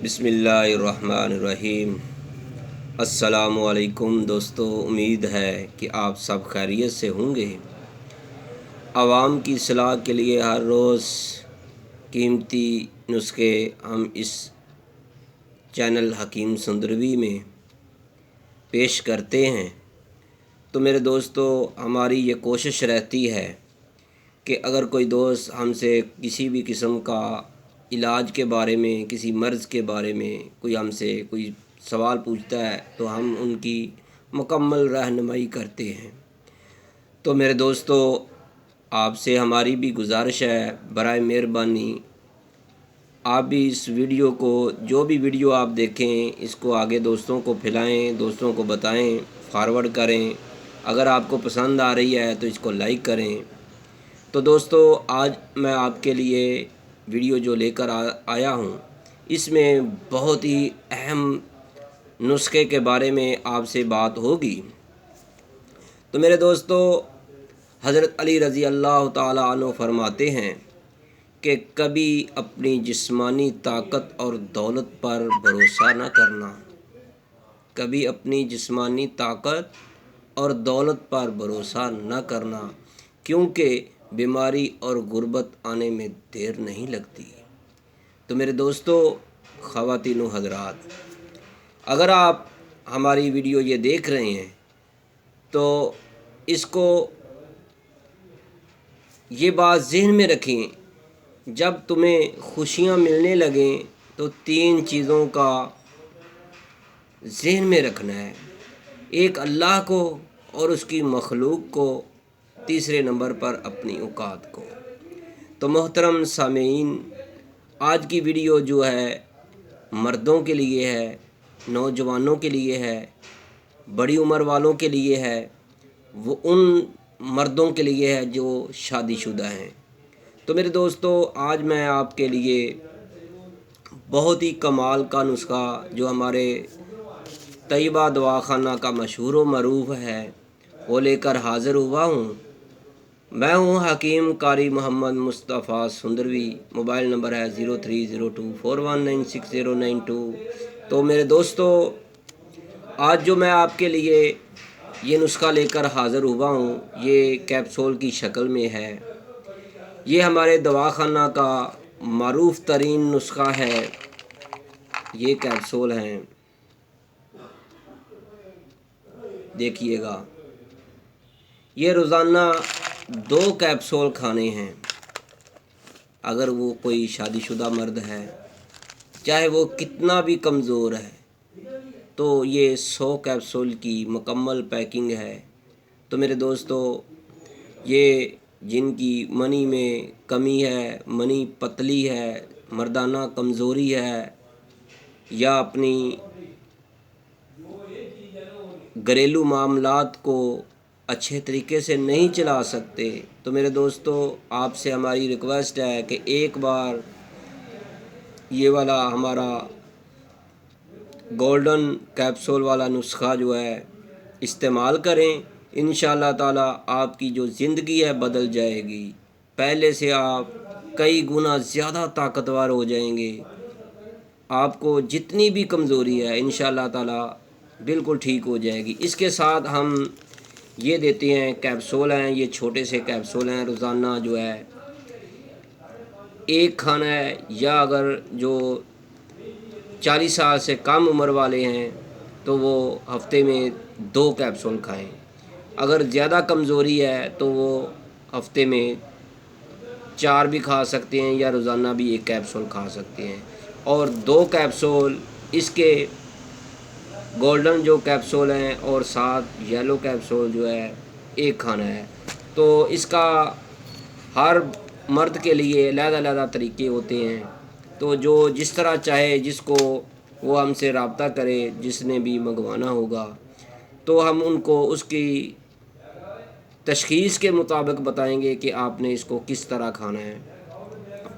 बिस्मिल्लाहिर्रहमानिर्रहीम। अस्सलामुअलैकुम दोस्तों, उम्मीद है कि आप सब खैरियत से होंगे। आवाम की सलाह के लिए हर रोज़ कीमती नुस्खे हम इस चैनल हकीम सुंदरवी में पेश करते हैं। तो मेरे दोस्तों, हमारी ये कोशिश रहती है कि अगर कोई दोस्त हमसे किसी भी किस्म का इलाज के बारे में, किसी मर्ज़ के बारे में हमसे कोई सवाल पूछता है तो हम उनकी मुकम्मल रहनुमाई करते हैं। तो मेरे दोस्तों, आपसे हमारी भी गुजारिश है, बराए मेहरबानी आप भी इस वीडियो को, जो भी वीडियो आप देखें, इसको आगे दोस्तों को फैलाएं, दोस्तों को बताएं, फॉरवर्ड करें। अगर आपको पसंद आ रही है तो इसको लाइक करें। तो दोस्तों, आज मैं आपके लिए वीडियो जो लेकर आया हूँ, इसमें बहुत ही अहम नुस्खे के बारे में आपसे बात होगी। तो मेरे दोस्तों, हज़रत अली रज़ी अल्लाह ताला अन्हु फरमाते हैं कि कभी अपनी जिस्मानी ताकत और दौलत पर भरोसा न करना। कभी अपनी जिस्मानी ताकत और दौलत पर भरोसा न करना, क्योंकि बीमारी और गुर्बत आने में देर नहीं लगती। तो मेरे दोस्तों, ख़वातीन व हज़रात, अगर आप हमारी वीडियो ये देख रहे हैं तो इसको ये बात ज़हन में रखें, जब तुम्हें खुशियाँ मिलने लगें तो 3 चीज़ों का ज़हन में रखना है। एक, अल्लाह को और उसकी मखलूक को, तीसरे नंबर पर अपनी औकात को। तो मोहतरम सामीन, आज की वीडियो जो है मर्दों के लिए है, नौजवानों के लिए है, बड़ी उम्र वालों के लिए है, वो उन मर्दों के लिए है जो शादीशुदा हैं। तो मेरे दोस्तों, आज मैं आपके लिए बहुत ही कमाल का नुस्खा, जो हमारे तैयबा दवाखाना का मशहूर व मरूफ है, वो लेकर हाज़िर हुआ हूँ। मैं हूँ हकीम कारी मोहम्मद मुस्तफ़ा सुंदरवी। मोबाइल नंबर है 030241969092। तो मेरे दोस्तों, आज जो मैं आपके लिए ये नुस्खा लेकर हाज़िर हुआ हूँ, ये कैप्सूल की शक्ल में है। ये हमारे दवाखाना का मारूफ तरीन नुस्खा है। ये कैप्सूल हैं, देखिएगा। ये रोज़ाना 2 कैप्सूल खाने हैं। अगर वो कोई शादीशुदा मर्द है, चाहे वो कितना भी कमज़ोर है, तो ये 100 कैप्सूल की मुकम्मल पैकिंग है। तो मेरे दोस्तों, ये जिनकी मनी में कमी है, मनी पतली है, मर्दाना कमज़ोरी है, या अपनी घरेलू मामलात को अच्छे तरीके से नहीं चला सकते, तो मेरे दोस्तों, आपसे हमारी रिक्वेस्ट है कि एक बार ये वाला हमारा गोल्डन कैप्सूल वाला नुस्खा जो है इस्तेमाल करें। इंशाअल्लाह ताला आपकी जो ज़िंदगी है बदल जाएगी। पहले से आप कई गुना ज़्यादा ताकतवर हो जाएंगे। आपको जितनी भी कमज़ोरी है इंशाअल्लाह ताला बिल्कुल ठीक हो जाएगी। इसके साथ हम ये देते हैं, कैप्सूल हैं, ये छोटे से कैप्सूल हैं। रोज़ाना जो है 1 खाना है, या अगर जो 40 साल से कम उम्र वाले हैं तो वो हफ्ते में 2 कैप्सूल खाएं। अगर ज़्यादा कमज़ोरी है तो वो हफ्ते में 4 भी खा सकते हैं, या रोज़ाना भी 1 कैप्सूल खा सकते हैं। और 2 कैप्सूल इसके गोल्डन जो कैप्सूल हैं, और साथ येलो कैप्सूल जो है 1 खाना है। तो इसका हर मर्द के लिए अलग-अलग तरीके होते हैं। तो जो जिस तरह चाहे, जिसको वो हमसे रब्ता करे, जिसने भी मंगवाना होगा, तो हम उनको उसकी तशख़ीस के मुताबिक बताएंगे कि आपने इसको किस तरह खाना है।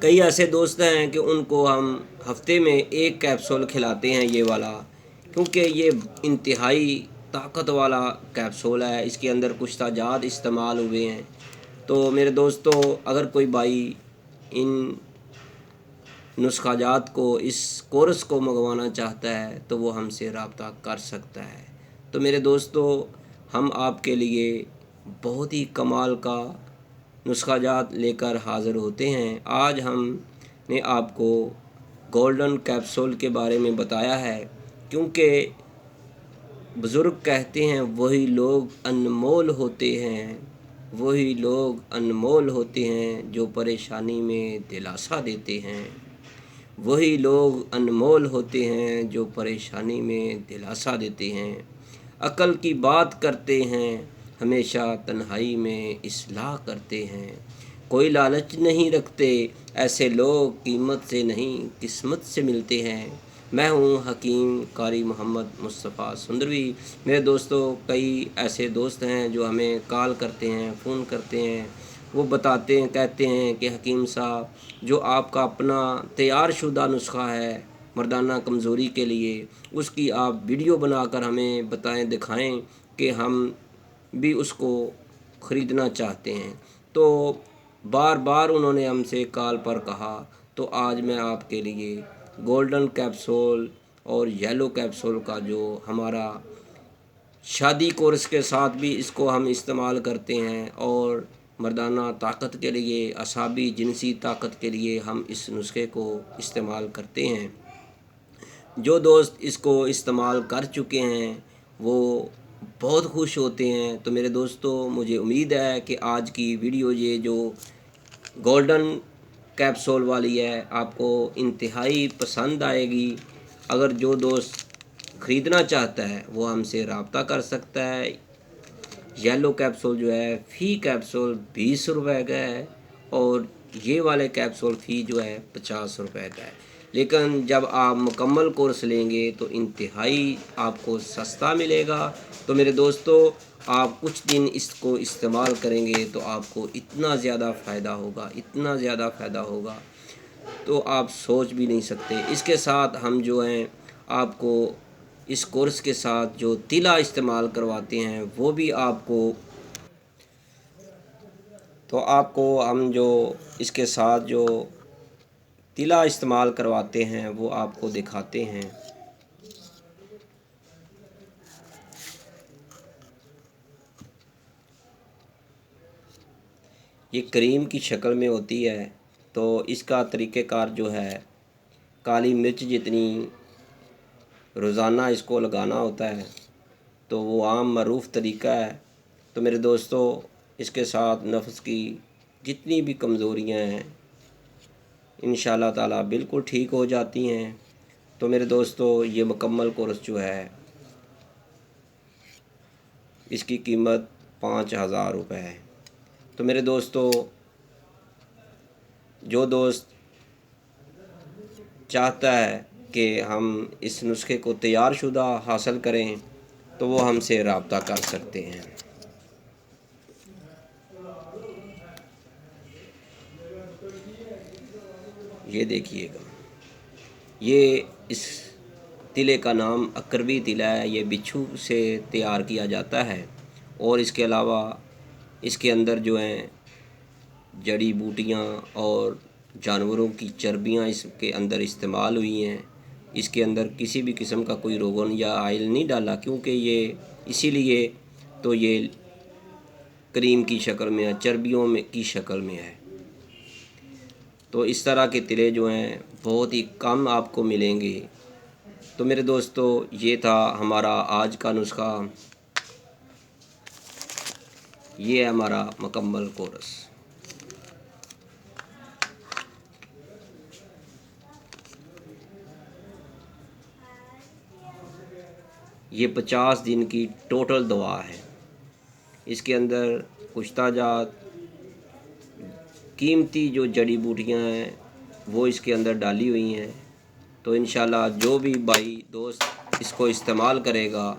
कई ऐसे दोस्त हैं कि उनको हम हफ्ते में 1 कैप्सूल खिलाते हैं, ये वाला, क्योंकि ये इंतहाई ताकत वाला कैप्सूल है। इसके अंदर कुछ ताजात इस्तेमाल हुए हैं। तो मेरे दोस्तों, अगर कोई भाई इन نسخہ جات کو، اس کورس کو منگوانا چاہتا ہے تو وہ ہم سے رابطہ کر سکتا ہے۔ تو میرے دوستو، ہم آپ کے لیے بہت ہی کمال کا نسخہ جات لے کر حاضر ہوتے ہیں۔ آج ہم نے آپ کو گولڈن کیپسول کے بارے میں بتایا ہے، کیونکہ بزرگ کہتے ہیں وہی لوگ انمول ہوتے ہیں، وہی لوگ انمول ہوتے ہیں جو پریشانی میں دلاسا دیتے ہیں، وہی لوگ انمول ہوتے ہیں جو پریشانی میں دلاسا دیتے ہیں، عقل کی بات کرتے ہیں، ہمیشہ تنہائی میں اصلاح کرتے ہیں، کوئی لالچ نہیں رکھتے، ایسے لوگ قیمت سے نہیں قسمت سے ملتے ہیں۔ میں ہوں حکیم قاری محمد مصطفیٰ سندروی۔ میرے دوستو، کئی ایسے دوست ہیں جو ہمیں کال کرتے ہیں، فون کرتے ہیں، وہ بتاتے ہیں، کہتے ہیں کہ حکیم صاحب، جو آپ کا اپنا تیار شدہ نسخہ ہے مردانہ کمزوری کے لیے، اس کی آپ ویڈیو بنا کر ہمیں بتائیں، دکھائیں کہ ہم بھی اس کو خریدنا چاہتے ہیں۔ تو بار بار انہوں نے ہم سے کال پر کہا، تو آج میں آپ کے لیے گولڈن کیپسول اور یلو کیپسول کا جو ہمارا شادی کورس کے ساتھ بھی اس کو ہم استعمال کرتے ہیں، اور مردانہ طاقت کے لیے، اعصابی جنسی طاقت کے لیے ہم اس نسخے کو استعمال کرتے ہیں۔ جو دوست اس کو استعمال کر چکے ہیں وہ بہت خوش ہوتے ہیں۔ تو میرے دوستو، مجھے امید ہے کہ آج کی ویڈیو یہ جو گولڈن کیپسول والی ہے آپ کو انتہائی پسند آئے گی۔ اگر جو دوست خریدنا چاہتا ہے وہ ہم سے رابطہ کر سکتا ہے۔ یلو کیپسول جو ہے فی کیپسول 20 روپے کا ہے، اور یہ والے کیپسول فی جو ہے 50 روپے کا ہے، لیکن جب آپ مکمل کورس لیں گے تو انتہائی آپ کو سستا ملے گا۔ تو میرے دوستو، آپ کچھ دن اس کو استعمال کریں گے تو آپ کو اتنا زیادہ فائدہ ہوگا، اتنا زیادہ فائدہ ہوگا تو آپ سوچ بھی نہیں سکتے۔ اس کے ساتھ ہم جو ہیں آپ کو اس کورس کے ساتھ جو تلا استعمال کرواتے ہیں وہ بھی آپ کو، تو آپ کو ہم جو اس کے ساتھ جو تلا استعمال کرواتے ہیں وہ آپ کو دکھاتے ہیں۔ یہ کریم کی شکل میں ہوتی ہے، تو اس کا طریقہ کار جو ہے کالی مرچ جتنی روزانہ اس کو لگانا ہوتا ہے، تو وہ عام معروف طریقہ ہے۔ تو میرے دوستو، اس کے ساتھ نفس کی جتنی بھی کمزوریاں ہیں انشاءاللہ تعالیٰ بالکل ٹھیک ہو جاتی ہیں۔ تو میرے دوستو، یہ مکمل کورس جو ہے اس کی قیمت 5000 روپے ہے۔ تو میرے دوستو، جو دوست چاہتا ہے کہ ہم اس نسخے کو تیار شدہ حاصل کریں تو وہ ہم سے رابطہ کر سکتے ہیں۔ یہ دیکھیے گا، یہ اس تلے کا نام اکربی تلا ہے، یہ بچھو سے تیار کیا جاتا ہے، اور اس کے علاوہ اس کے اندر جو ہیں جڑی بوٹیاں اور جانوروں کی چربیاں اس کے اندر استعمال ہوئی ہیں۔ اس کے اندر کسی بھی قسم کا کوئی روغن یا آئل نہیں ڈالا، کیونکہ یہ اسی لیے تو یہ کریم کی شکل میں ہے، چربیوں میں کی شکل میں ہے۔ تو اس طرح کے تلے جو ہیں بہت ہی کم آپ کو ملیں گے۔ تو میرے دوستو، یہ تھا ہمارا آج کا نسخہ، یہ ہے ہمارا مکمل کورس۔ یہ 50 دن کی ٹوٹل دوا ہے۔ اس کے اندر کشتہ جات قیمتی جو جڑی بوٹیاں ہیں وہ اس کے اندر ڈالی ہوئی ہیں۔ تو انشاءاللہ جو بھی بھائی دوست اس کو استعمال کرے گا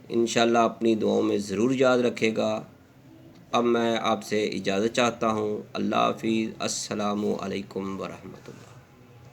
انشاءاللہ اپنی دعاؤں میں ضرور یاد رکھے گا۔ اب میں آپ سے اجازت چاہتا ہوں۔ اللہ حافظ۔ السلام علیکم ورحمۃ اللہ۔